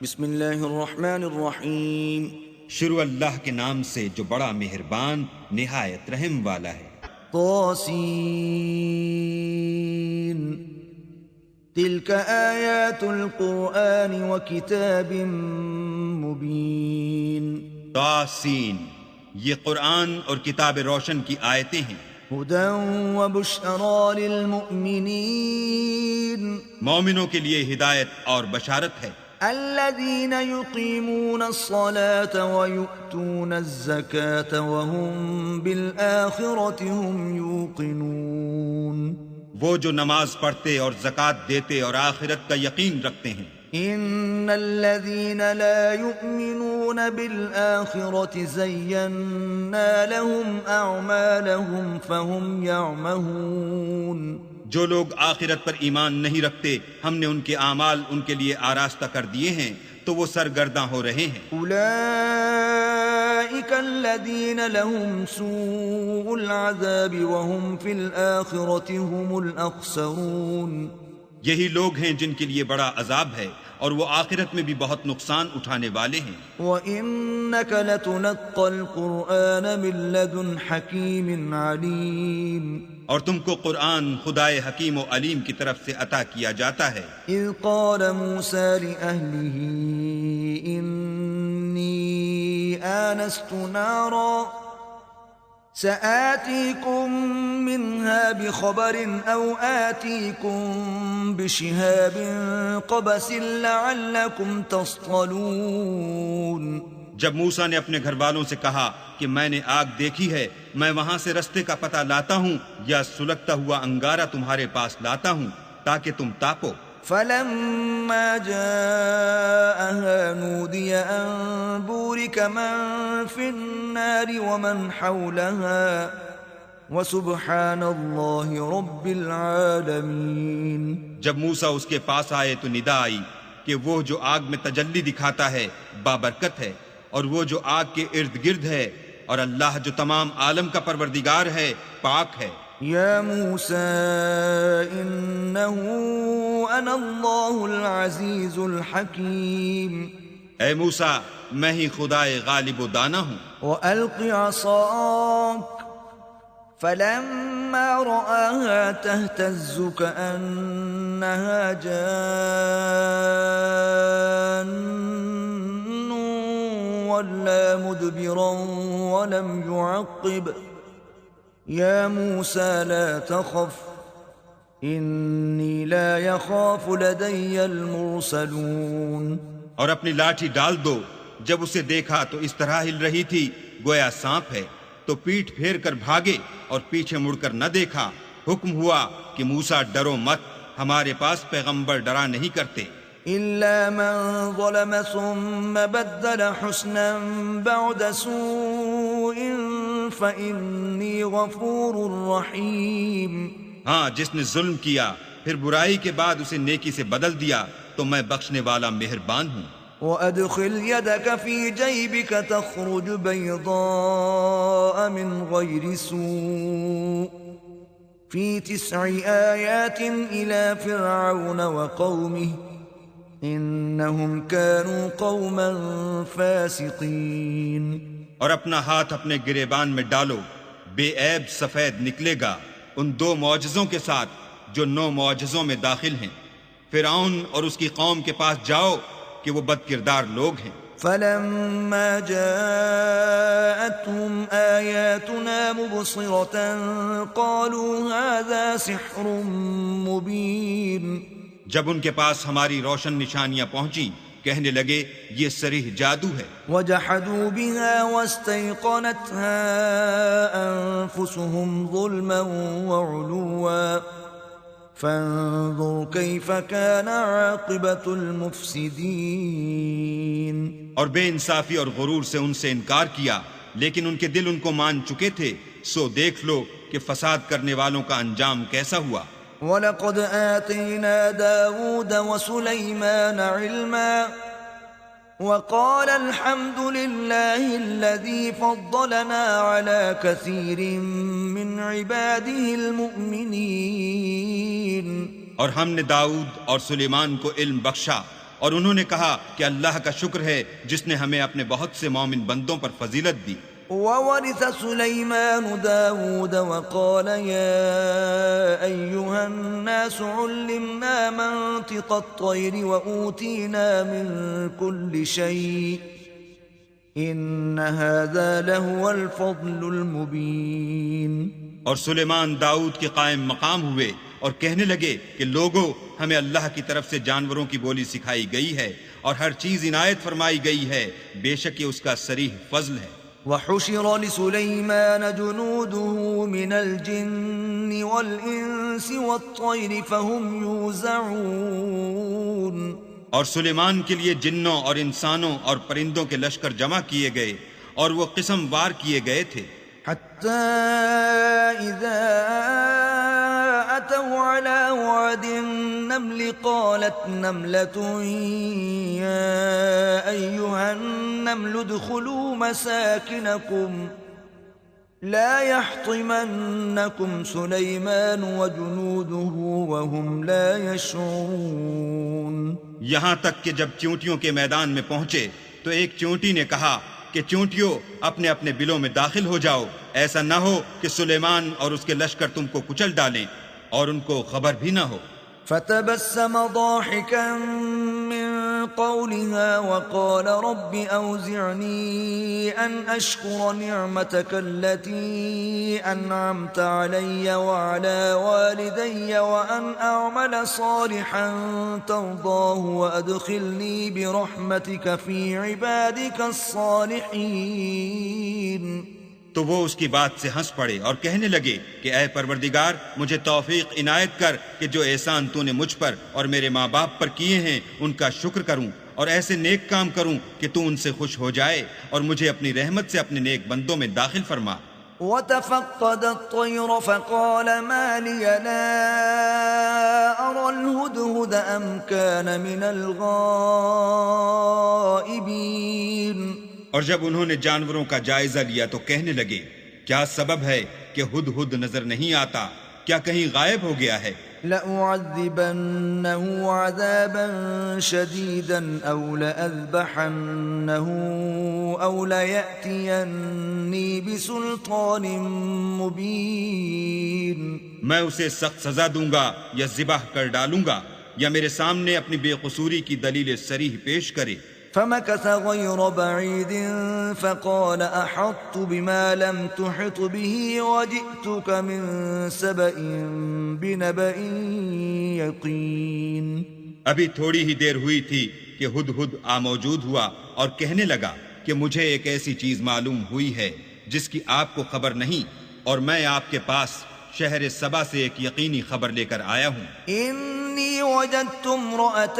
بسم اللہ الرحمن الرحیم. شروع اللہ کے نام سے جو بڑا مہربان نہایت رحم والا ہے. طاسین تلک آیات القرآن وکتاب مبین. طاسین، یہ قرآن اور کتاب روشن کی آیتیں ہیں. ہدی وبشری للمؤمنین، مومنوں کے لیے ہدایت اور بشارت ہے. الذین یقیمون الصلاة ویؤتون الزکاة وهم بالآخرة هم یوقنون. وہ جو نماز پڑھتے اور زکوٰۃ دیتے اور آخرت کا یقین رکھتے ہیں. ان الذین لا یؤمنون بالآخرة زینا لهم اعمالهم فهم یعمہون. جو لوگ آخرت پر ایمان نہیں رکھتے ہم نے ان کے اعمال ان کے لیے آراستہ کر دیے ہیں تو وہ سرگرداں ہو رہے ہیں. اولئک الذین لهم سوء العذاب وهم فی الآخرة هم الاخسرون. یہی لوگ ہیں جن کے لیے بڑا عذاب ہے اور وہ آخرت میں بھی بہت نقصان اٹھانے والے ہیں. وَإِنَّكَ لَتُلَقَّى الْقُرْآنَ مِن لَّدُنْ حَكِيمٍ عَلِيمٍ. اور تم کو قرآن خدائے حکیم و علیم کی طرف سے عطا کیا جاتا ہے. اذ قال موسیٰ لأہلہ انی آنست نارا سآتيكم منها بخبر أو آتيكم بشهاب قبس لعلكم تصطلون. جب موسیٰ نے اپنے گھر والوں سے کہا کہ میں نے آگ دیکھی ہے، میں وہاں سے رستے کا پتہ لاتا ہوں یا سلگتا ہوا انگارہ تمہارے پاس لاتا ہوں تاکہ تم تاپو. فلما جاءها نودي أن بورك من في النار ومن حولها وسبحان الله رب العالمين. جب موسیٰ اس کے پاس آئے تو ندا آئی کہ وہ جو آگ میں تجلی دکھاتا ہے بابرکت ہے، اور وہ جو آگ کے ارد گرد ہے، اور اللہ جو تمام عالم کا پروردگار ہے پاک ہے. یا موسیٰ انہو انا اللہ العزیز الحکیم. اے موسیٰ میں ہی خدائے غالب و دانا ہوں. وَأَلْقِ عَصَاكَ فَلَمَّا رَآهَا تَهْتَزُّ كَأَنَّهَا جَانٌّ وَلَّا مُدْبِرًا وَلَمْ يُعَقِّبْ. یا موسیٰ لا تخف انی لا یخاف لدی المرسلون. اور اپنی لاٹھی ڈال دو. جب اسے دیکھا تو اس طرح ہل رہی تھی گویا سانپ ہے، تو پیٹھ پھیر کر بھاگے اور پیچھے مڑ کر نہ دیکھا. حکم ہوا کہ موسیٰ ڈرو مت، ہمارے پاس پیغمبر ڈرا نہیں کرتے. الا من ظلم ثم بدل حسنا بعد سوء فإنی غفور رحیم. ہاں، جس نے ظلم کیا پھر برائی کے بعد اسے نیکی سے بدل دیا تو میں بخشنے والا مہربان ہوں. وَأَدْخِلْ يَدَكَ فِي جَيْبِكَ تَخْرُجْ بَيْضَاءَ مِنْ غَيْرِ سُوءٍ فِي 9 آيَاتٍ إِلَى فِرْعَوْنَ وَقَوْمِهِ إِنَّهُمْ كَانُوا قَوْمًا فَاسِقِينَ. اور اپنا ہاتھ اپنے گریبان میں ڈالو، بے عیب سفید نکلے گا ان 2 معجزوں کے ساتھ جو 9 معجزوں میں داخل ہیں. فرعون اور اس کی قوم کے پاس جاؤ کہ وہ بد کردار لوگ ہیں. فلما جاءتهم آياتنا مبصرة قالوا هذا سحر مبين. جب ان کے پاس ہماری روشن نشانیاں پہنچی کہنے لگے یہ صریح جادو ہے. وجحدوا بها واستيقنتها أنفسهم ظلما وعلوا فانظر كيف كان عاقبة المفسدين. اور بے انصافی اور غرور سے ان سے انکار کیا، لیکن ان کے دل ان کو مان چکے تھے، سو دیکھ لو کہ فساد کرنے والوں کا انجام کیسا ہوا. وَلَقَدْ آتَيْنَا دَاوُودَ وَسُلَيْمَانَ عِلْمًا وَقَالَ الْحَمْدُ لِلَّهِ الَّذِي فَضَّلَنَا عَلَى كَثِيرٍ مِّنْ عِبَادِهِ الْمُؤْمِنِينَ. اور ہم نے داؤد اور سلیمان کو علم بخشا اور انہوں نے کہا کہ اللہ کا شکر ہے جس نے ہمیں اپنے بہت سے مومن بندوں پر فضیلت دی۔ وورث سليمان داود وقال يا أيها الناس علمنا منطق الطير وأوتينا من كل شيء إن هذا لهو الفضل المبين۔ اور سلیمان داؤد کے قائم مقام ہوئے اور کہنے لگے کہ لوگو، ہمیں اللہ کی طرف سے جانوروں کی بولی سکھائی گئی ہے اور ہر چیز عنایت فرمائی گئی ہے، بے شک یہ اس کا صریح فضل ہے۔ وحشر لسليمان جنوده من الجن والإنس والطير فهم يوزعون۔ اور سلیمان کے لیے جنوں اور انسانوں اور پرندوں کے لشکر جمع کیے گئے اور وہ قسم وار کیے گئے تھے، حتى إذا أتوا على وعد النمل قالت نملة يا أيها النمل ادخلوا مساكنكم لا يحطمنكم سليمان وجنوده وهم لا يشعرون۔ یہاں تک کہ جب چونٹیوں کے میدان میں پہنچے تو ایک چونٹی نے کہا کہ چونٹیوں اپنے اپنے بلوں میں داخل ہو جاؤ، ایسا نہ ہو کہ سلیمان اور اس کے لشکر تم کو کچل ڈالیں اور ان کو خبر بھی نہ ہو۔ فتبسم ضاحكا من قولها وقال رب أوزعني أن أشكر نعمتك التي أنعمت علي وعلى والدي وأن أعمل صالحا ترضاه وأدخلني برحمتك في عبادك الصالحين۔ تو وہ اس کی بات سے ہنس پڑے اور کہنے لگے کہ اے پروردگار، مجھے توفیق عنایت کر کہ جو احسان تو نے مجھ پر اور میرے ماں باپ پر کیے ہیں ان کا شکر کروں اور ایسے نیک کام کروں کہ تو ان سے خوش ہو جائے اور مجھے اپنی رحمت سے اپنے نیک بندوں میں داخل فرما۔ وتفقد الطير فقال ما لي لا أرى الهدهد أم كان من الغائبين۔ اور جب انہوں نے جانوروں کا جائزہ لیا تو کہنے لگے کیا سبب ہے کہ ہدہد نظر نہیں آتا، کیا کہیں غائب ہو گیا ہے؟ لأعذبنه عذابا شديدا أو لأذبحنه أو ليأتيني بسلطان مبين۔ میں اسے سخت سزا دوں گا یا ذبح کر ڈالوں گا یا میرے سامنے اپنی بے قصوری کی دلیل صریح پیش کرے۔ فمكث غير بعيد فقال أحطت بما لم تحط به وجئتك من سبأ بنبأ يقين۔ ابھی تھوڑی ہی دیر ہوئی تھی کہ ہدہد موجود ہوا اور کہنے لگا کہ مجھے ایک ایسی چیز معلوم ہوئی ہے جس کی آپ کو خبر نہیں، اور میں آپ کے پاس شہر سبا سے ایک یقینی خبر لے کر آیا ہوں۔ إني وجدت امرأة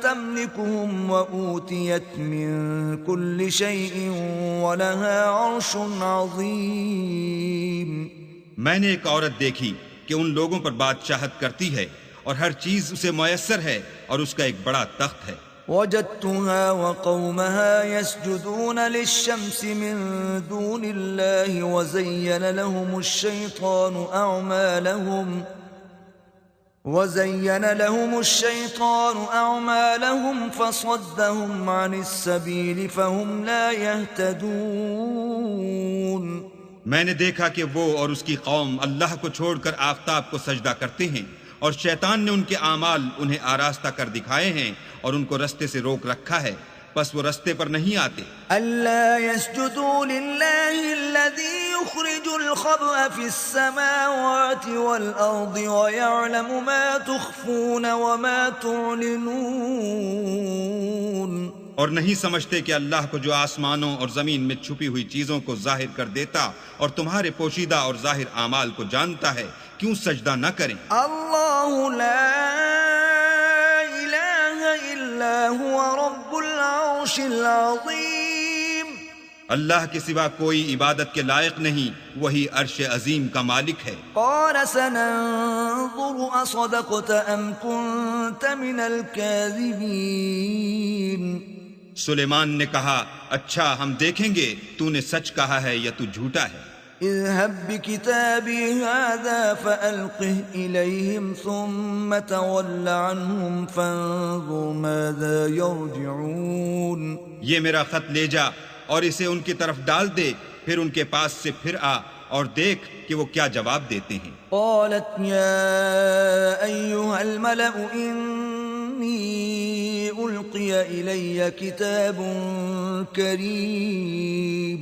تملكهم وأوتيت من كل شيء ولها عرش عظيم۔ میں نے ایک عورت دیکھی کہ ان لوگوں پر بادشاہت کرتی ہے اور ہر چیز اسے میسر ہے اور اس کا ایک بڑا تخت ہے۔ وجدتها وقومها يسجدون للشمس من دون الله وزين لهم الشيطان أعمالهم فصدهم عن السبيل فهم لا يهتدون۔ میں نے دیکھا کہ وہ اور اس کی قوم اللہ کو چھوڑ کر آفتاب کو سجدہ کرتے ہیں اور شیطان نے ان کے اعمال انہیں آراستہ کر دکھائے ہیں اور ان کو رستے سے روک رکھا ہے، پس وہ رستے پر نہیں آتے۔ ألا يسجدوا لله الذي يخرج الخبأ في السماوات والأرض ويعلم ما تخفون وما تعلنون۔ اور نہیں سمجھتے کہ اللہ کو جو آسمانوں اور زمین میں چھپی ہوئی چیزوں کو ظاہر کر دیتا اور تمہارے پوشیدہ اور ظاہر اعمال کو جانتا ہے، کیوں سجدہ نہ کریں؟ اللہ لا الہ الا هو رب العرش العظیم۔ اللہ کے سوا کوئی عبادت کے لائق نہیں، وہی عرش عظیم کا مالک ہے۔ قال سننظر اصدقت ام كنت من الكاذبین۔ سلیمان نے کہا اچھا ہم دیکھیں گے تو نے سچ کہا ہے یا تو جھوٹا ہے۔ اذهب بكتابي هذا فألقه إليهم ثم تول عنهم فانظر ماذا يرجعون. یہ میرا خط لے جا اور اسے ان کی طرف ڈال دے، پھر ان کے پاس سے پھر آ اور دیکھ کہ وہ کیا جواب دیتے ہیں. قالت يا أيها الملأ إني ألقي إلي كتاب كريم.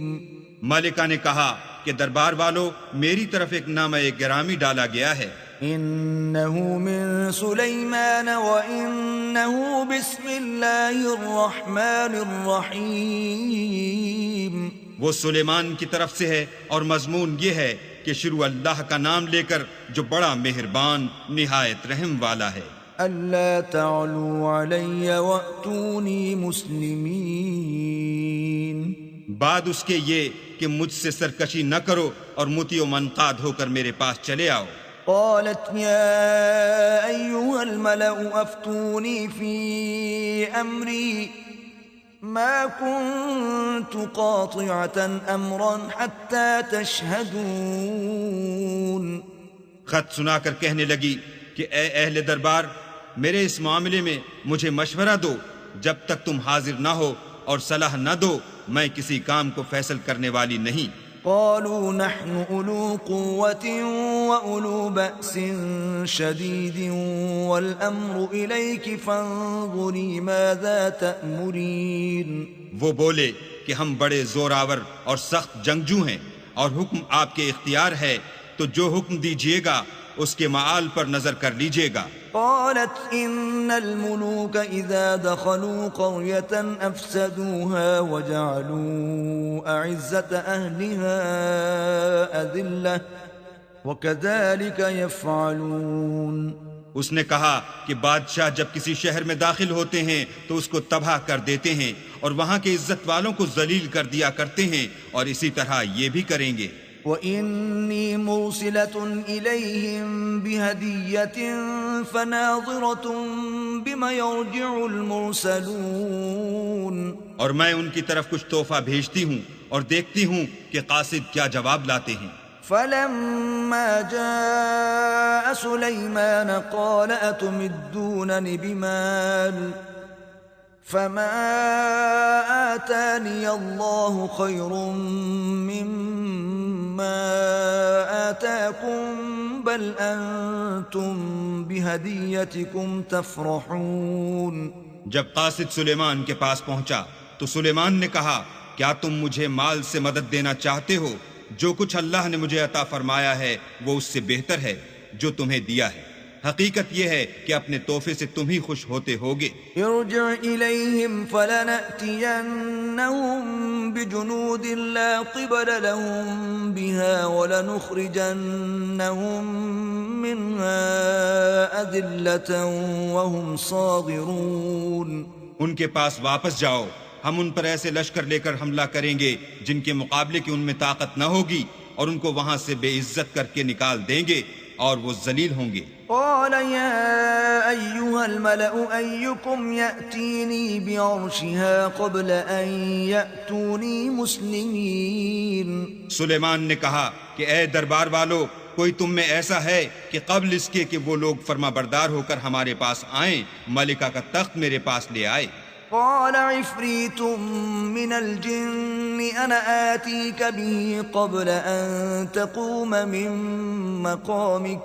ملکہ نے کہا کہ دربار والو، میری طرف ایک نامہ گرامی ڈالا گیا ہے. إنه من سليمان وإنه بسم الله الرحمن الرحيم. وہ سلیمان کی طرف سے ہے اور مضمون یہ ہے کہ شروع اللہ کا نام لے کر جو بڑا مہربان نہایت رحم والا ہے. ألا تعلوا علي وأتوني مسلمين. بعد اس کے یہ کہ مجھ سے سرکشی نہ کرو اور مطیع و منقاد ہو کر میرے پاس چلے آؤ. قالت يا أيها الملأ أفتوني في أمري ما كنت قاطعة أمرا حتى تشهدون. خط سنا کر کہنے لگی کہ اے اہل دربار، میرے اس معاملے میں مجھے مشورہ دو، جب تک تم حاضر نہ ہو اور صلاح نہ دو میں کسی کام کو فیصل کرنے والی نہیں. قالوا نحن أولو قوة وأولو بأس شديد والأمر إليك فانظري ماذا تأمرين. وہ بولے کہ ہم بڑے زور آور اور سخت جنگجو ہیں اور حکم آپ کے اختیار ہے، تو جو حکم دیجیے گا اس کے معال پر نظر کر لیجیے گا. قالت إن الملوك إذا دخلوا قرية أفسدوها وجعلوا أعزة أهلها أذلة وكذلك يفعلون. اس نے کہا کہ بادشاہ جب کسی شہر میں داخل ہوتے ہیں تو اس کو تباہ کر دیتے ہیں اور وہاں کے عزت والوں کو ذلیل کر دیا کرتے ہیں، اور اسی طرح یہ بھی کریں گے. وَإِنِّي مُرْسِلَةٌ إِلَيْهِمْ بِهَدِيَّةٍ فَنَاظِرَةٌ بِمَ يَرْجِعُ الْمُرْسَلُونَ. اور میں ان کی طرف کچھ تحفہ بھیجتی ہوں اور دیکھتی ہوں کہ قاصد کیا جواب لاتے ہیں. فَلَمَّا جَاءَ سُلَيْمَانَ قَالَ أَتُمِدُّونَنِ بِمَالٍ فَمَا آتَانِيَ اللَّهُ خَيْرٌ مِّمَّا آتَاكُمْ بَلْ أَنْتُمْ بِهَدِيَّتِكُمْ تَفْرَحُونَ. جب قاصد سلیمان کے پاس پہنچا تو سلیمان نے کہا کیا تم مجھے مال سے مدد دینا چاہتے ہو؟ جو کچھ اللہ نے مجھے عطا فرمایا ہے وہ اس سے بہتر ہے جو تمہیں دیا ہے. حقیقت یہ ہے کہ اپنے تحفے سے تم ہی خوش ہوتے ہوگے. ارجع إليهم فلنأتينهم بجنود لا قبل لهم بها ولنخرجنهم منها أذلة وهم صاغرون. ان کے پاس واپس جاؤ، ہم ان پر ایسے لشکر لے کر حملہ کریں گے جن کے مقابلے کی ان میں طاقت نہ ہوگی، اور ان کو وہاں سے بے عزت کر کے نکال دیں گے اور وہ ذلیل ہوں گے. قال يا أيها الملأ أيكم يأتيني بعرشها قبل أن يأتوني مسلمين. سلیمان نے کہا کہ اے دربار والو، کوئی تم میں ایسا ہے کہ قبل اس کے کہ وہ لوگ فرما بردار ہو کر ہمارے پاس آئیں ملکہ کا تخت میرے پاس لے آئے. قال عفريت من الجن أنا آتيك به قبل أن تقوم من مقامك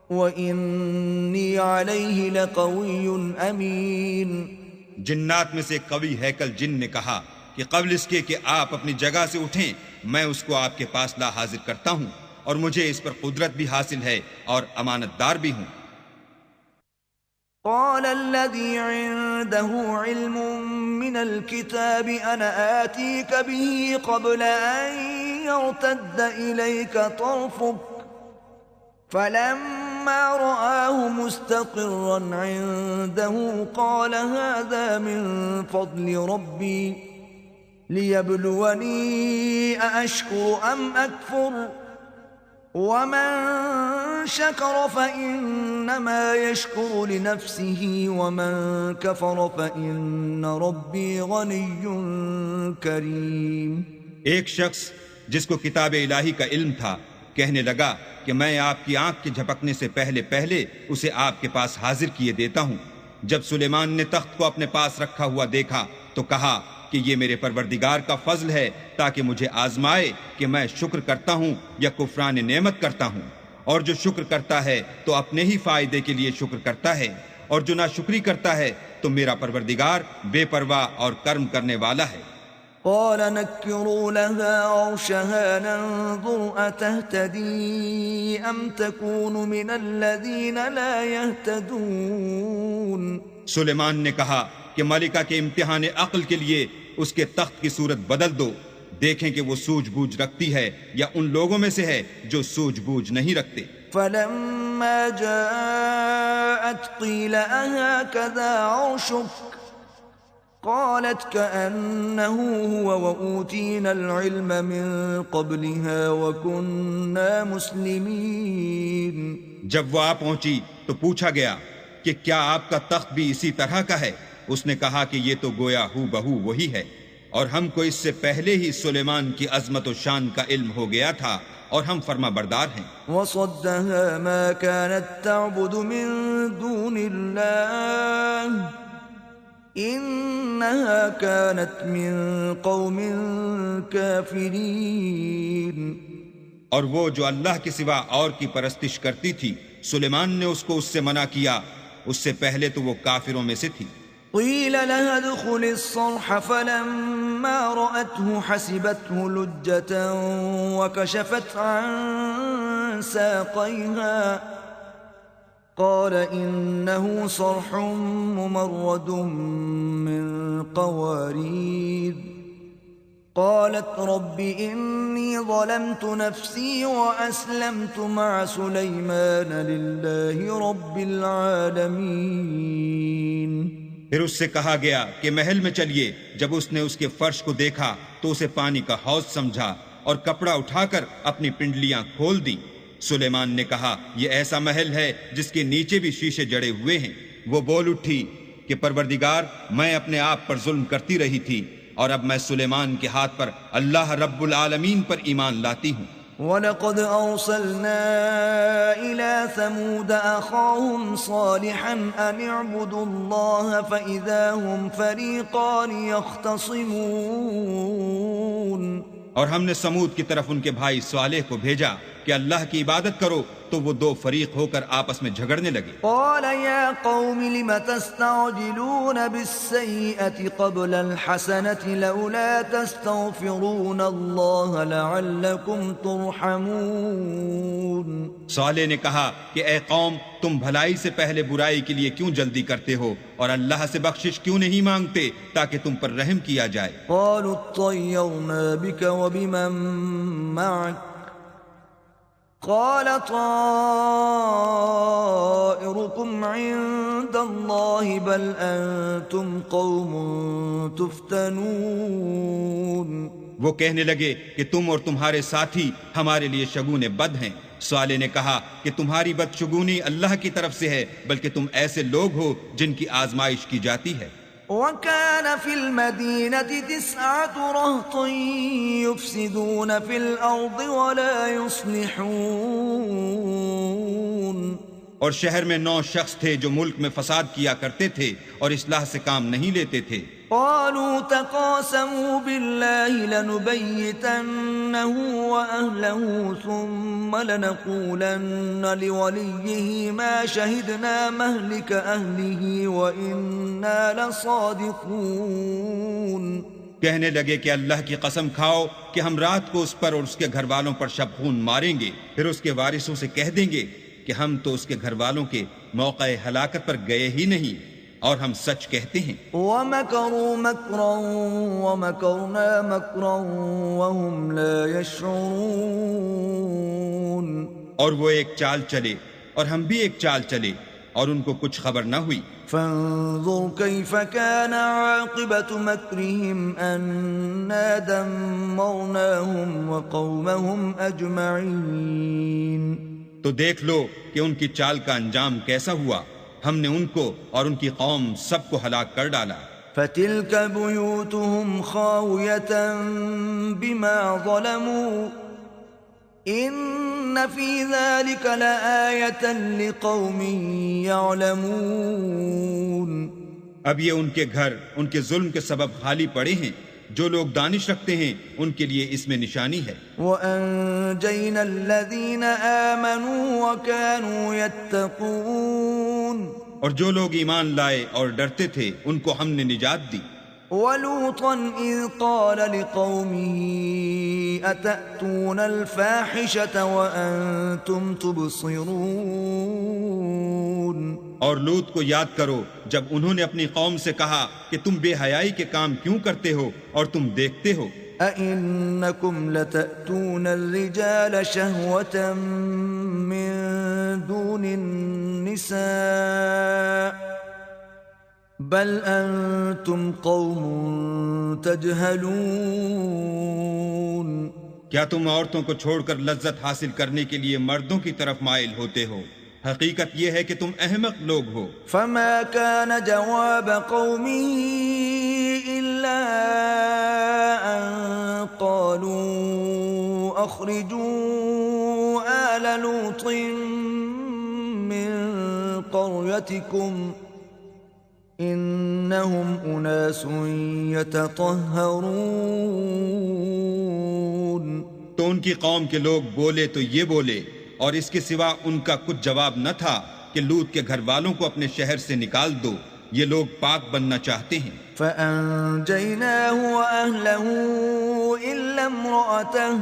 وَإِنِّي عَلَيْهِ لَقَوِيٌّ أَمِينٌ. جنات میں سے ایک قوی ہیکل جن نے کہا کہ قبل اس کے کہ آپ اپنی جگہ سے اٹھیں میں اس کو آپ کے پاس لا حاضر کرتا ہوں، اور مجھے اس پر قدرت بھی حاصل ہے اور امانت دار بھی ہوں. قال الذي عنده علم من الكتاب أنا آتيك به قبل أن يرتد إليك طرفك فلما رآه مستقرا عنده قال هذا من فضل ربي ليبلوني أأشكر أم أكفر ومن شكر فإنما يشكر لنفسه ومن كفر فإن ربي غني كريم. ایک شخص جس کو کتاب الہی کا علم تھا، کہنے لگا کہ میں آپ کی آنکھ کے جھپکنے سے پہلے پہلے اسے آپ کے پاس حاضر کیے دیتا ہوں۔ جب سلیمان نے تخت کو اپنے پاس رکھا ہوا دیکھا تو کہا کہ یہ میرے پروردگار کا فضل ہے تاکہ مجھے آزمائے کہ میں شکر کرتا ہوں یا کفران نعمت کرتا ہوں، اور جو شکر کرتا ہے تو اپنے ہی فائدے کے لیے شکر کرتا ہے، اور جو ناشکری کرتا ہے تو میرا پروردگار بے پرواہ اور کرم کرنے والا ہے۔ قال نكروا لها عرشها ننظر أتهتدي أم تكون من الذين لا يهتدون۔ سلیمان نے کہا کہ ملکہ کے امتحان عقل کے لیے اس کے تخت کی صورت بدل دو، دیکھیں کہ وہ سوجھ بوجھ رکھتی ہے یا ان لوگوں میں سے ہے جو سوجھ بوجھ نہیں رکھتے۔ فلما جاءت قيل أهكذا عرشك قالت كأنه هو وأوتينا العلم من قبلها وكنا مسلمين۔ جب وہ آ پہنچی تو پوچھا گیا کہ کیا آپ کا تخت بھی اسی طرح کا ہے؟ اس نے کہا کہ یہ تو گویا ہو بہو وہی ہے، اور ہم کو اس سے پہلے ہی سلیمان کی عظمت و شان کا علم ہو گیا تھا، اور ہم فرما بردار ہیں۔ وصدها ما كانت تعبد من دون الله إنها كانت من قوم كافرين۔ اور وہ جو اللہ کے سوا اور کی پرستش کرتی تھی، سلیمان نے اس کو اس سے منع کیا، اس سے پہلے تو وہ کافروں میں سے تھی۔ قیل لها ادخل الصرح فلما رأته حسبته لجة وكشفت عن ساقيها قال إنه صرح ممرد من قوارير قالت رب إني ظلمت نفسي وأسلمت مع سليمان لله رب العالمين۔ پھر اس سے کہا گیا کہ محل میں چلیے۔ جب اس نے اس کے فرش کو دیکھا تو اسے پانی کا حوض سمجھا اور کپڑا اٹھا کر اپنی پنڈلیاں کھول دی۔ سلیمان نے کہا یہ ایسا محل ہے جس کے نیچے بھی شیشے جڑے ہوئے ہیں۔ وہ بول اٹھی کہ پروردگار، میں اپنے آپ پر ظلم کرتی رہی تھی، اور اب میں سلیمان کے ہاتھ پر اللہ رب العالمین پر ایمان لاتی ہوں۔ وَلَقَدْ أَرْسَلْنَا إِلَى ثَمُودَ أَخَاهُمْ صَالِحًا أَنِ اعْبُدُوا اللَّهَ فَإِذَا هُمْ فَرِيقَانِ يَخْتَصِمُونَ۔ اور ہم نے سمود کی طرف ان کے بھائی صالح کو بھیجا کہ اللہ کی عبادت کرو، تو وہ دو فریق ہو کر آپس میں جھگڑنے لگے۔ قال يا قوم لم تستعجلون بالسيئة قبل الحسنة لولا تستغفرون الله لعلكم ترحمون۔ صالح نے کہا کہ اے قوم، تم بھلائی سے پہلے برائی کے لیے کیوں جلدی کرتے ہو، اور اللہ سے بخشش کیوں نہیں مانگتے تاکہ تم پر رحم کیا جائے۔ قالوا اطيرنا بك وبمن معك قال طائركم عند الله بل أنتم قوم تفتنون۔ وہ کہنے لگے کہ تم اور تمہارے ساتھی ہمارے لیے شگون بد ہیں۔ صالح نے کہا کہ تمہاری بدشگونی اللہ کی طرف سے ہے، بلکہ تم ایسے لوگ ہو جن کی آزمائش کی جاتی ہے۔ وَكَانَ فِي الْمَدِينَةِ 9 رَهْطٌ يُفْسِدُونَ فِي الْأَرْضِ وَلَا يُصْلِحُونَ۔ اور شہر میں 9 شخص تھے جو ملک میں فساد کیا کرتے تھے اور اصلاح سے کام نہیں لیتے تھے۔ قالوا تقاسموا بالله لنبيتنه وأهله ثم لنقولن لوليه ما شهدنا مهلك أهله وإنا لصادقون۔ کہنے لگے کہ اللہ کی قسم کھاؤ کہ ہم رات کو اس پر اور اس کے گھر والوں پر شب خون ماریں گے، پھر اس کے وارثوں سے کہہ دیں گے کہ ہم تو اس کے گھر والوں کے موقع ہلاکت پر گئے ہی نہیں، اور ہم سچ کہتے ہیں۔ وَمَكَرُوا مَكْرًا وَمَكَرْنَا مَكْرًا وَهُمْ لَا يَشْعُرُونَ۔ اور وہ ایک چال چلے اور ہم بھی ایک چال چلے، اور ان کو کچھ خبر نہ ہوئی۔ فانظر كيف كان عاقبة مكرهم أنا دمرناهم وقومهم أجمعين۔ تو دیکھ لو کہ ان کی چال کا انجام کیسا ہوا، ہم نے ان کو اور ان کی قوم سب کو ہلاک کر ڈالا۔ فتلك بيوتهم خاوية بما ظلموا إن في ذلك لآية لقوم يعلمون. اب یہ ان کے گھر ان کے ظلم کے سبب خالی پڑے ہیں. جو لوگ دانش رکھتے ہیں ان کے لیے اس میں نشانی ہے. وَأَنجَيْنَا الَّذِينَ آمَنُوا وَكَانُوا يَتَّقُونَ. اور جو لوگ ایمان لائے اور ڈرتے تھے ان کو ہم نے نجات دی. وَلُوطًا إِذْ قَالَ لِقَوْمِهِ أَتَأْتُونَ الْفَاحِشَةَ وَأَنْتُمْ تُبْصِرُونَ. اور لوط کو یاد کرو جب انہوں نے اپنی قوم سے کہا کہ تم بے حیائی کے کام کیوں کرتے ہو اور تم دیکھتے ہو. أَإِنَّكُمْ لَتَأْتُونَ الرِّجَالَ شَهْوَةً مِّن دُونِ النِّسَاءِ بَلْ أَنْتُمْ قَوْمٌ تَجْهَلُونَ. کیا تم عورتوں کو چھوڑ کر لذت حاصل کرنے کے لیے مردوں کی طرف مائل ہوتے ہو؟ حقیقت یہ ہے کہ تم احمق لوگ ہو. فما كان جواب قومه إلا أن قالوا أخرجوا آل لوط من قريتكم إنهم أناس يتطهرون. تو ان کی قوم کے لوگ بولے تو یہ بولے، اور اس کے سوا ان کا کچھ جواب نہ تھا کہ لوط کے گھر والوں کو اپنے شہر سے نکال دو، یہ لوگ پاک بننا چاہتے ہیں. فَأَنْجَيْنَاهُ وَأَهْلَهُ إِلَّا امْرَأَتَهُ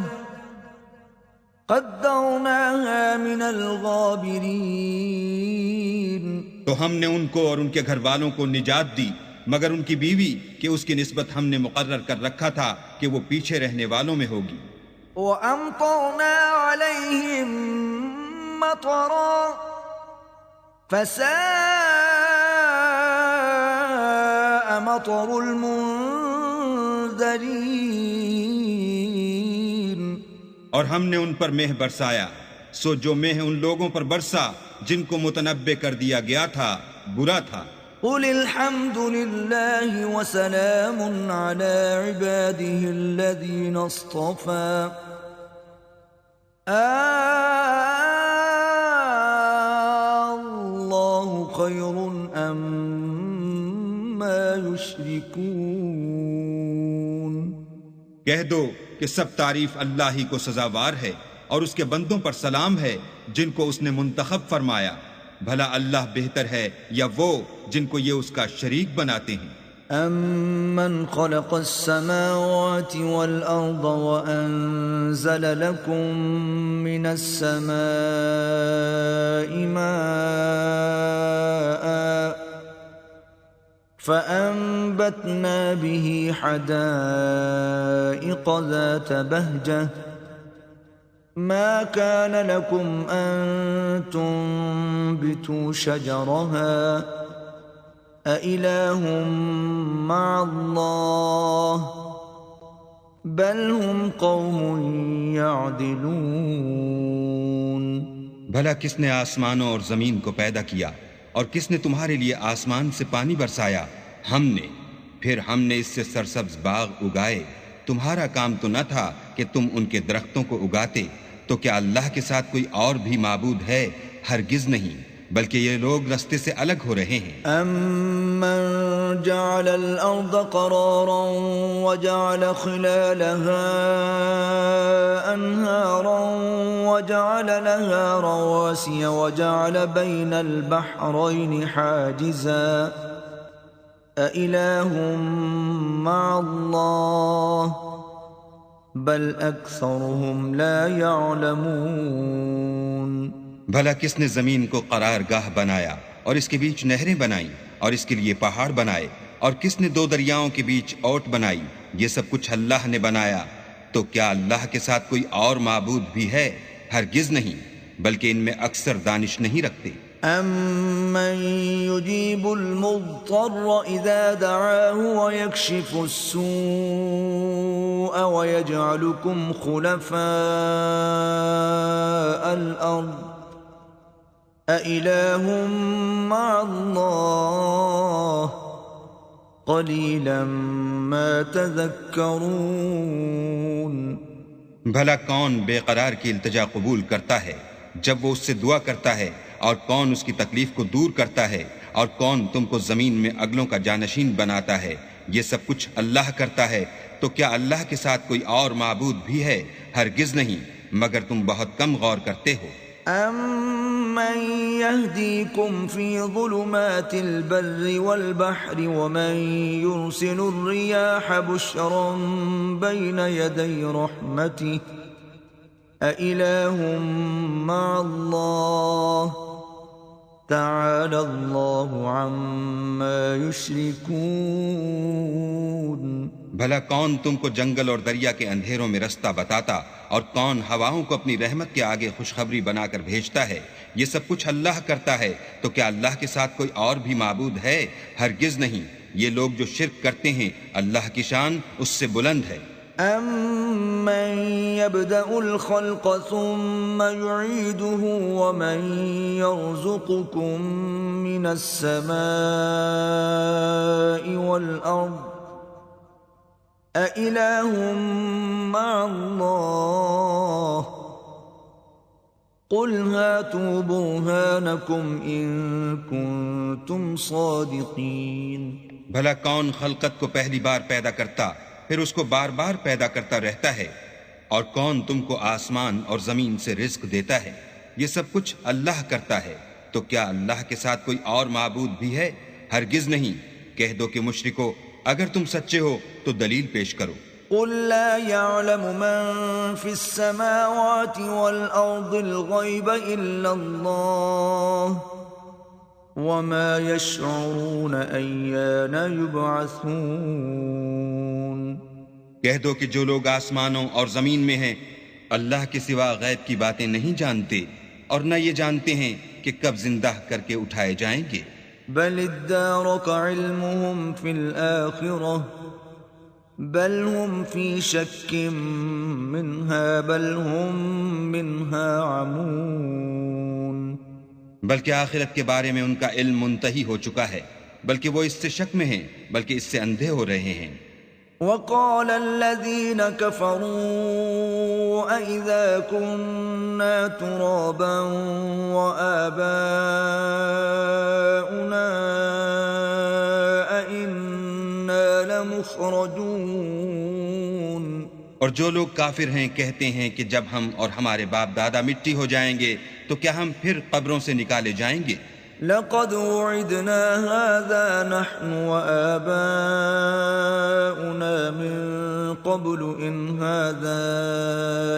قَدَّرْنَاهَا مِنَ الْغَابِرِينَ. تو ہم نے ان کو اور ان کے گھر والوں کو نجات دی مگر ان کی بیوی کہ اس کی نسبت ہم نے مقرر کر رکھا تھا کہ وہ پیچھے رہنے والوں میں ہوگی. وَأَمْطَرْنَا عَلَيْهِمْ مَطَرًا فَسَاءَ مَطَرُ الْمُنذَرِينَ. اور ہم نے ان پر مہ برسایا، سو جو مہ ان لوگوں پر برسا جن کو متنبع کر دیا گیا تھا برا تھا. قُلِ الْحَمْدُ لِلَّهِ وَسَلَامٌ عَلَى عِبَادِهِ الَّذِينَ اصْطَفَى اللَّهُ خَيْرٌ أَمَّا يُشْرِكُونَ. کہہ دو کہ سب تعریف اللہ ہی کو سزاوار ہے اور اس کے بندوں پر سلام ہے جن کو اس نے منتخب فرمایا. بھلا اللہ بہتر ہے یا وہ جن کو یہ اس کا شریک بناتے ہیں. أَمَّنْ خَلَقَ السَّمَاوَاتِ وَالْأَرْضَ وَأَنزَلَ لَكُم مِّنَ السَّمَاءِ مَاءً فَأَنبَتْنَا بِهِ حَدَائِقَ ذَاتَ بَهْجَةٍ ما كان لكم أن تنبتوا شجرها أإله مع الله بل هم قوم يعدلون. بھلا کس نے آسمانوں اور زمین کو پیدا کیا اور کس نے تمہارے لیے آسمان سے پانی برسایا؟ ہم نے. پھر ہم نے اس سے سرسبز باغ اگائے. تمہارا کام تو نہ تھا کہ تم ان کے درختوں کو اگاتے. تو کیا اللہ کے ساتھ کوئی اور بھی معبود ہے؟ ہرگز نہیں، بلکہ یہ لوگ رستے سے الگ ہو رہے ہیں. أَمَّنْ جَعَلَ الْأَرْضَ قَرَارًا وَجَعَلَ خِلَالَهَا أَنْهَارًا وَجَعَلَ لَهَا رَوَاسِيَ وَجَعَلَ بَيْنَ الْبَحْرَيْنِ حَاجِزًا أَإِلَٰهٌ مَّعَ اللَّهِ بل اکثرهم لا يعلمون. بھلا کس نے زمین کو قرار گاہ بنایا اور اس کے بیچ نہریں بنائیں اور اس کے لیے پہاڑ بنائے، اور کس نے دو دریاؤں کے بیچ اوٹ بنائی؟ یہ سب کچھ اللہ نے بنایا. تو کیا اللہ کے ساتھ کوئی اور معبود بھی ہے؟ ہرگز نہیں، بلکہ ان میں اکثر دانش نہیں رکھتے. أَمَّن يُجِيبُ الْمُضْطَرَّ إِذَا دَعَاهُ وَيَكْشِفُ السُّوءَ وَيَجْعَلُكُمْ خُلَفَاءَ الْأَرْضِ أَإِلَٰهٌ مَّعَ اللَّهِ قلیلا ما تذکرون. بھلا کون بے قرار کی التجا قبول کرتا ہے جب وہ اس سے دعا کرتا ہے، اور کون اس کی تکلیف کو دور کرتا ہے، اور کون تم کو زمین میں اگلوں کا جانشین بناتا ہے؟ یہ سب کچھ اللہ کرتا ہے، تو کیا اللہ کے ساتھ کوئی اور معبود بھی ہے؟ ہرگز نہیں، مگر تم بہت کم غور کرتے ہو۔ أَمَّن يَهْدِيكُمْ فِي ظُلُمَاتِ الْبَرِّ وَالْبَحْرِ وَمَن يُرْسِلُ الرِّيَاحَ بُشْرًا بَيْنَ يَدَيْ رَحْمَتِهِ أَإِلَٰهٌ مَّعَ اللَّهِ تَعَالَى اللَّهُ عَمَّا يُشْرِكُونَ۔ بھلا کون تم کو جنگل اور دریا کے اندھیروں میں رستہ بتاتا، اور کون ہواؤں کو اپنی رحمت کے آگے خوشخبری بنا کر بھیجتا ہے؟ یہ سب کچھ اللہ کرتا ہے، تو کیا اللہ کے ساتھ کوئی اور بھی معبود ہے؟ ہرگز نہیں، یہ لوگ جو شرک کرتے ہیں اللہ کی شان اس سے بلند ہے۔ أَمَّن يَبْدَأُ الْخَلْقَ ثُمَّ يُعِيدُهُ وَمَن يَرْزُقُكُم مِّنَ السَّمَاءِ وَالْأَرْضِ أَإِلَٰهٌ مَّعَ اللَّهِ قُلْ هَاتُوا بُرْهَانَكُمْ إِن كُنتُمْ صَادِقِينَ۔ بھلا کون خلقت کو پہلی بار پیدا کرتا پھر اس کو بار بار پیدا کرتا رہتا ہے؟ اور کون تم کو آسمان اور زمین سے رزق دیتا ہے؟ یہ سب کچھ اللہ کرتا ہے، تو کیا اللہ کے ساتھ کوئی اور معبود بھی ہے؟ ہرگز نہیں۔ کہہ دو کہ مشرکو، اگر تم سچے ہو تو دلیل پیش کرو۔ قُل لَّا يَعْلَمُ مَن فِي السَّمَاوَاتِ وَالْأَرْضِ الْغَيْبَ إِلَّا اللَّهُ وَمَا يَشْعُرُونَ أَيَّانَ يُبْعَثُونَ۔ کہہ دو کہ جو لوگ آسمانوں اور زمین میں ہیں اللہ کے سوا غیب کی باتیں نہیں جانتے، اور نہ یہ جانتے ہیں کہ کب زندہ کر کے اٹھائے جائیں گے۔ بل ادارك علمهم في الآخرة بل هم في شك منها بل هم منها عمون۔ بلکہ آخرت کے بارے میں ان کا علم منتہی ہو چکا ہے، بلکہ وہ اس سے شک میں ہیں، بلکہ اس سے اندھے ہو رہے ہیں۔ وقال الذين كفروا أئذا كنا ترابا وآباؤنا أئنا لمخرجون۔ اور جو لوگ کافر ہیں کہتے ہیں کہ جب ہم اور ہمارے باپ دادا مٹی ہو جائیں گے تو کیا ہم پھر قبروں سے نکالے جائیں گے؟ لقد وعدنا هذا نحن وآباؤنا من قبل إن هذا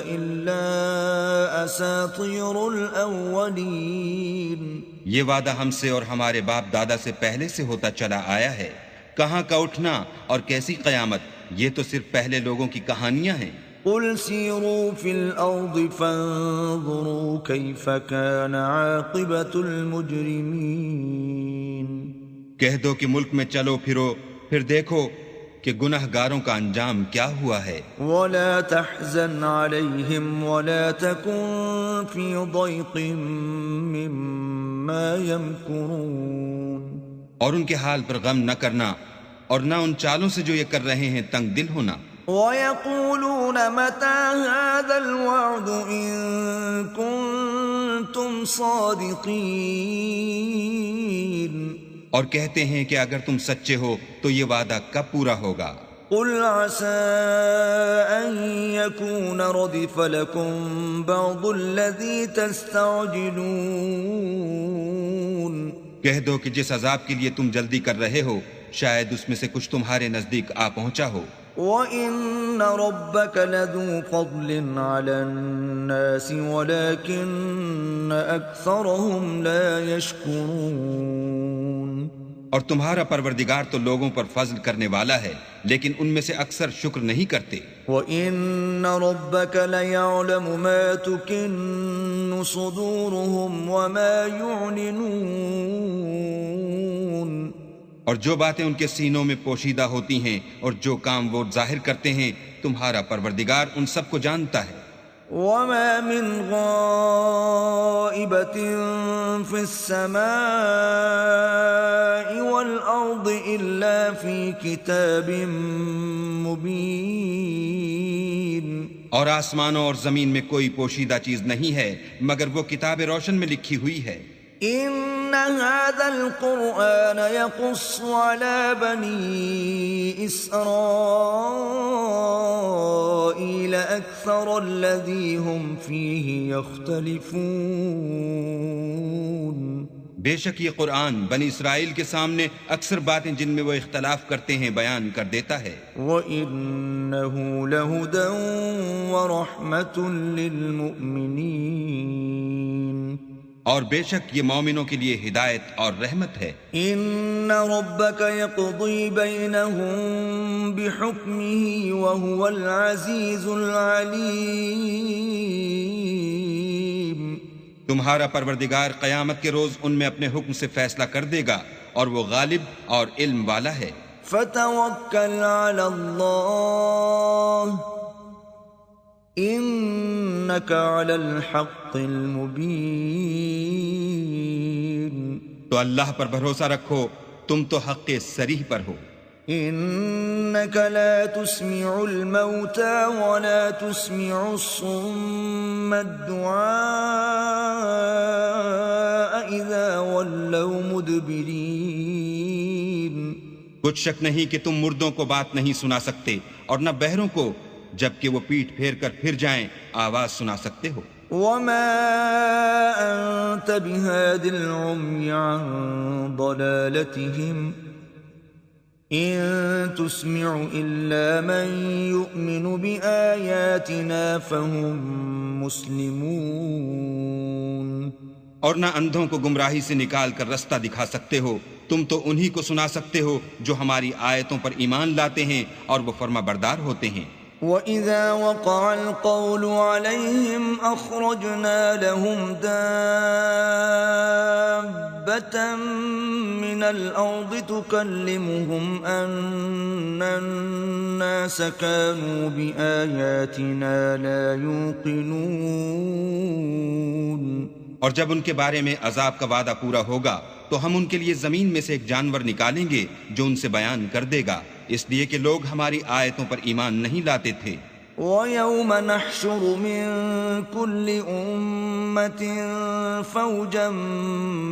إلا أساطير الأولين۔ یہ وعدہ ہم سے اور ہمارے باپ دادا سے پہلے سے ہوتا چلا آیا ہے۔ کہاں کا اٹھنا اور کیسی قیامت، یہ تو صرف پہلے لوگوں کی کہانیاں ہیں۔ قل سیروا فی الارض فانظروا کیف کان عاقبۃ المجرمین۔ کہہ دو کہ ملک میں چلو پھرو، پھر دیکھو کہ گناہ گاروں کا انجام کیا ہوا ہے۔ ولا تحزن علیہم ولا تکن فی ضیق مما یمکرون۔ اور ان کے حال پر غم نہ کرنا، اور نہ ان چالوں سے جو یہ کر رہے ہیں تنگ دل ہونا۔ وَيَقُولُونَ مَتَى هَذَا الْوَعْدُ إِن كُنتُمْ صَادِقِينَ۔ اور کہتے ہیں کہ اگر تم سچے ہو تو یہ وعدہ کب پورا ہوگا؟ قُلْ عَسَىٰ أَن يَكُونَ رَدِفَ لَكُمْ بَعْضُ الَّذِي تَسْتَعْجِلُونَ۔ کہہ دو کہ جس عذاب کے لیے تم جلدی کر رہے ہو شاید اس میں سے کچھ تمہارے نزدیک آ پہنچا ہو۔ وَإِنَّ رَبَّكَ لَذُو فَضْلٍ عَلَى النَّاسِ وَلَكِنَّ أَكْثَرَهُمْ لَا يَشْكُرُونَ۔ اور تمہارا پروردگار تو لوگوں پر فضل کرنے والا ہے، لیکن ان میں سے اکثر شکر نہیں کرتے۔ وَإِنَّ رَبَّكَ لَيَعْلَمُ مَا تُكِنُّ صُدُورُهُمْ وَمَا يُعْلِنُونَ۔ اور جو باتیں ان کے سینوں میں پوشیدہ ہوتی ہیں اور جو کام وہ ظاہر کرتے ہیں، تمہارا پروردگار ان سب کو جانتا ہے۔ وما من غائبة في السماء والأرض إلا في كتاب مبين. اور آسمانوں اور زمین میں کوئی پوشیدہ چیز نہیں ہے مگر وہ کتاب روشن میں لکھی ہوئی ہے. إن هذا القرآن يقص على بني إسرائيل أكثر الذي هم فيه يختلفون. بے شک یہ قرآن بنی اسرائیل کے سامنے اکثر باتیں جن میں وہ اختلاف کرتے ہیں بیان کر دیتا ہے. وَإِنَّهُ لَهُدًى وَرَحْمَةٌ لِّلْمُؤْمِنِينَ. اور بے شک یہ مومنوں کے لیے ہدایت اور رحمت ہے. ان ربك يقضي بينهم بحكمه وهو العزيز العليم. تمہارا پروردگار قیامت کے روز ان میں اپنے حکم سے فیصلہ کر دے گا اور وہ غالب اور علم والا ہے. فتوکل علی اللہ انک علی الحق المبین. تو اللہ پر بھروسہ رکھو تم تو حق صریح پر ہو. انک لا تسمع الموتى ولا تسمع الصم الدعاء اذا ولوا مدبرین. کچھ شک نہیں کہ تم مردوں کو بات نہیں سنا سکتے اور نہ بہروں کو جبکہ وہ پیٹھ پھیر کر پھر جائیں آواز سنا سکتے ہو. وما انت بهاد العمي عن ضلالتهم ان تسمع الا من يؤمن بآياتنا فهم مسلمون. اور نہ اندھوں کو گمراہی سے نکال کر رستہ دکھا سکتے ہو، تم تو انہی کو سنا سکتے ہو جو ہماری آیتوں پر ایمان لاتے ہیں اور وہ فرما بردار ہوتے ہیں. وَإِذَا وَقَعَ الْقَوْلُ عَلَيْهِمْ أَخْرَجْنَا لَهُمْ دَابَّةً مِّنَ الْأَرْضِ تُكَلِّمُهُمْ أَنَّ النَّاسَ كَانُوا بِآيَاتِنَا لَا يُوقِنُونَ. اور جب ان کے بارے میں عذاب کا وعدہ پورا ہوگا تو ہم ان کے لیے زمین میں سے ایک جانور نکالیں گے جو ان سے بیان کر دے گا، اس لیے کہ لوگ ہماری آیتوں پر ایمان نہیں لاتے تھے. وَيَوْمَ نَحْشُرُ مِن كُلِّ أُمَّةٍ فَوْجًا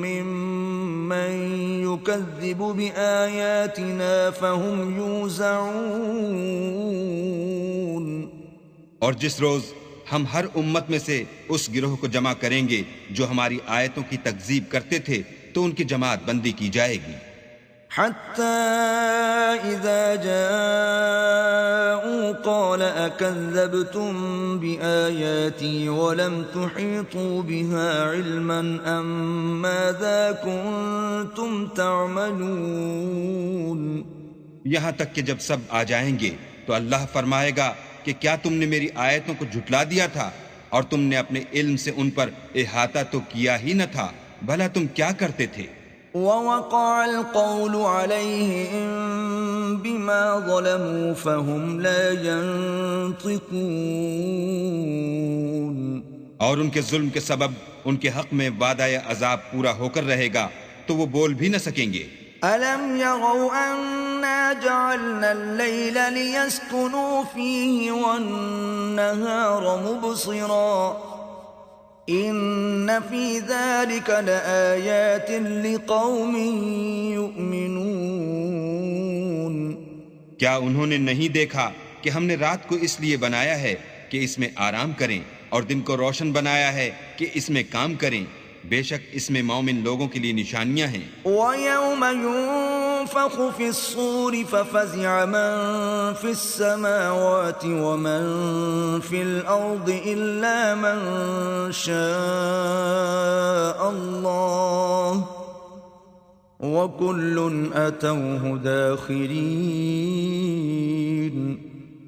مِّمَّن يُكَذِّبُ بِآيَاتِنَا فَهُمْ يُوزَعُونَ. اور جس روز ہم ہر امت میں سے اس گروہ کو جمع کریں گے جو ہماری آیتوں کی تکذیب کرتے تھے تو ان کی جماعت بندی کی جائے گی. حتى إذا جاءوا قال أكذبتم بآياتي ولم تحيطوا بها علما أم ماذا كنتم تعملون. یہاں تک کہ جب سب آ جائیں گے تو اللہ فرمائے گا کہ کیا تم نے میری آیتوں کو جھٹلا دیا تھا اور تم نے اپنے علم سے ان پر احاطہ تو کیا ہی نہ تھا، بھلا تم کیا کرتے تھے. وَوَقَعَ الْقَوْلُ عَلَيْهِمْ بِمَا ظَلَمُوا فَهُمْ لَا يَنطِقُونَ. اور ان کے ظلم کے سبب ان کے حق میں وعدہ عذاب پورا ہو کر رہے گا تو وہ بول بھی نہ سکیں گے. أَلَمْ يَرَوْا أَنَّا جَعَلْنَا اللَّيْلَ لِيَسْكُنُوا فِيهِ وَالنَّهَارَ مُبْصِرًا إِنَّ فِي ذَلِكَ لَآيَاتٍ لِقَوْمٍ يُؤْمِنُونَ. کیا انہوں نے نہیں دیکھا کہ ہم نے رات کو اس لیے بنایا ہے کہ اس میں آرام کریں اور دن کو روشن بنایا ہے کہ اس میں کام کریں؟ بے شک اس میں مومن لوگوں کے لیے نشانیاں ہیں. وَيَوْمَ يُنفَخُ فِي الصُّورِ فَفَزِعَ مَن فِي السَّمَاوَاتِ وَمَن فِي الْأَرْضِ إِلَّا مَن شَاءَ اللَّهُ وَكُلٌّ أَتَوْهُ دَاخِرِينَ.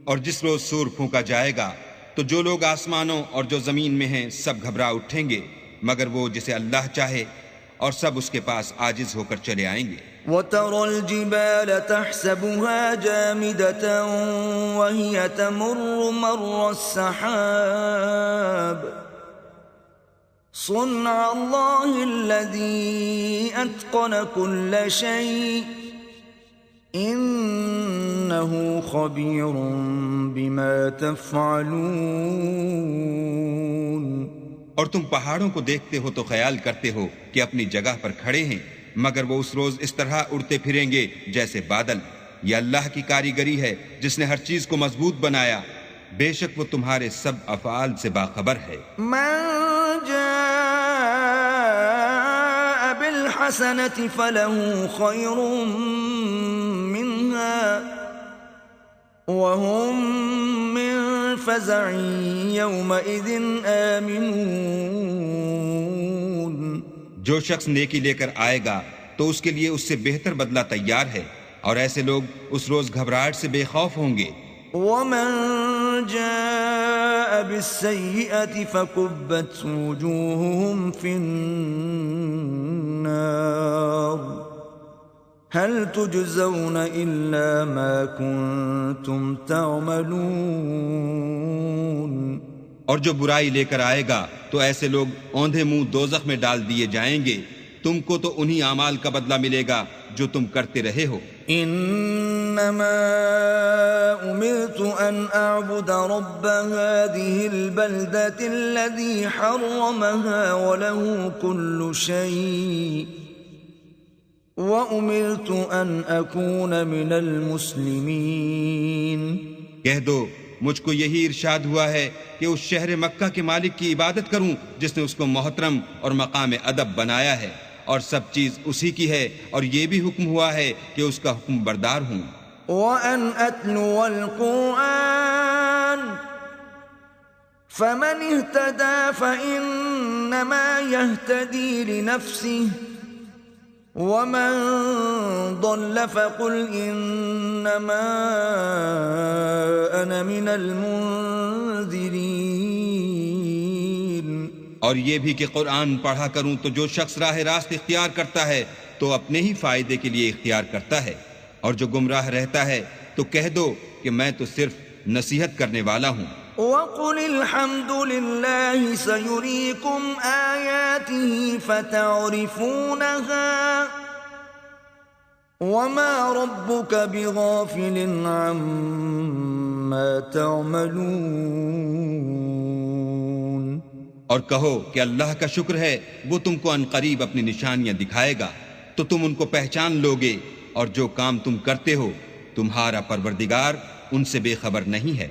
اور جس روز سور پھونکا جائے گا تو جو لوگ آسمانوں اور جو زمین میں ہیں سب گھبرا اٹھیں گے مگر وہ جسے اللہ چاہے، اور سب اس کے پاس عاجز ہو کر چلے آئیں گے. وترى الجبال تحسبها جامدة وهي تمر مر السحاب صنع الله الذي أتقن كل شيء إنه خبير بما تفعلون۔ اور تم پہاڑوں کو دیکھتے ہو تو خیال کرتے ہو کہ اپنی جگہ پر کھڑے ہیں، مگر وہ اس روز اس طرح اڑتے پھریں گے جیسے بادل۔ یہ اللہ کی کاریگری ہے جس نے ہر چیز کو مضبوط بنایا، بے شک وہ تمہارے سب افعال سے باخبر ہے۔ من جاء بالحسنة فله خير منها وهم من فزع يومئذ آمنون۔ جو شخص نیکی لے کر آئے گا تو اس کے لیے اس سے بہتر بدلہ تیار ہے، اور ایسے لوگ اس روز گھبراہٹ سے بے خوف ہوں گے۔ ومن جاء بالسيئة فكبت وجوههم في النار هل تجزون إلا ما كنتم تعملون۔ اور جو برائی لے کر آئے گا تو ایسے لوگ اوندھے منہ دوزخ میں ڈال دیے جائیں گے، تم کو تو انہی اعمال کا بدلہ ملے گا جو تم کرتے رہے ہو۔ انما امرت ان اعبد رب هذه البلدة الذي حرمها وله كل شيء وامرت ان اكون من المسلمين۔ کہہ دو مجھ کو یہی ارشاد ہوا ہے کہ اس شہر مکہ کے مالک کی عبادت کروں جس نے اس کو محترم اور مقام ادب بنایا ہے، اور سب چیز اسی کی ہے، اور یہ بھی حکم ہوا ہے کہ اس کا حکم بردار ہوں۔ وَأَنْ أَتْلُوَ الْقُرْآنَ فَمَنِ اهْتَدَى فَإِنَّمَا يَهْتَدِي لِنَفْسِهِ وَمَنْ ضَلَّ فَقُلْ إِنَّمَا أَنَا مِنَ الْمُنذِرِينَ۔ اور یہ بھی کہ قرآن پڑھا کروں تو جو شخص راہ راست اختیار کرتا ہے تو اپنے ہی فائدے کے لیے اختیار کرتا ہے، اور جو گمراہ رہتا ہے تو کہہ دو کہ میں تو صرف نصیحت کرنے والا ہوں۔ وَقُلِ الْحَمْدُ لِلَّهِ سَيُرِيكُمْ آيَاتِهِ فَتَعْرِفُونَهَا وَمَا رَبُّكَ بِغَافِلٍ عَمَّا تَعْمَلُونَ۔ اور کہو کہ اللہ کا شکر ہے وہ تم کو عنقریب اپنی نشانیاں دکھائے گا تو تم ان کو پہچان لوگے، اور جو کام تم کرتے ہو تمہارا پروردگار ان سے بے خبر نہیں ہے۔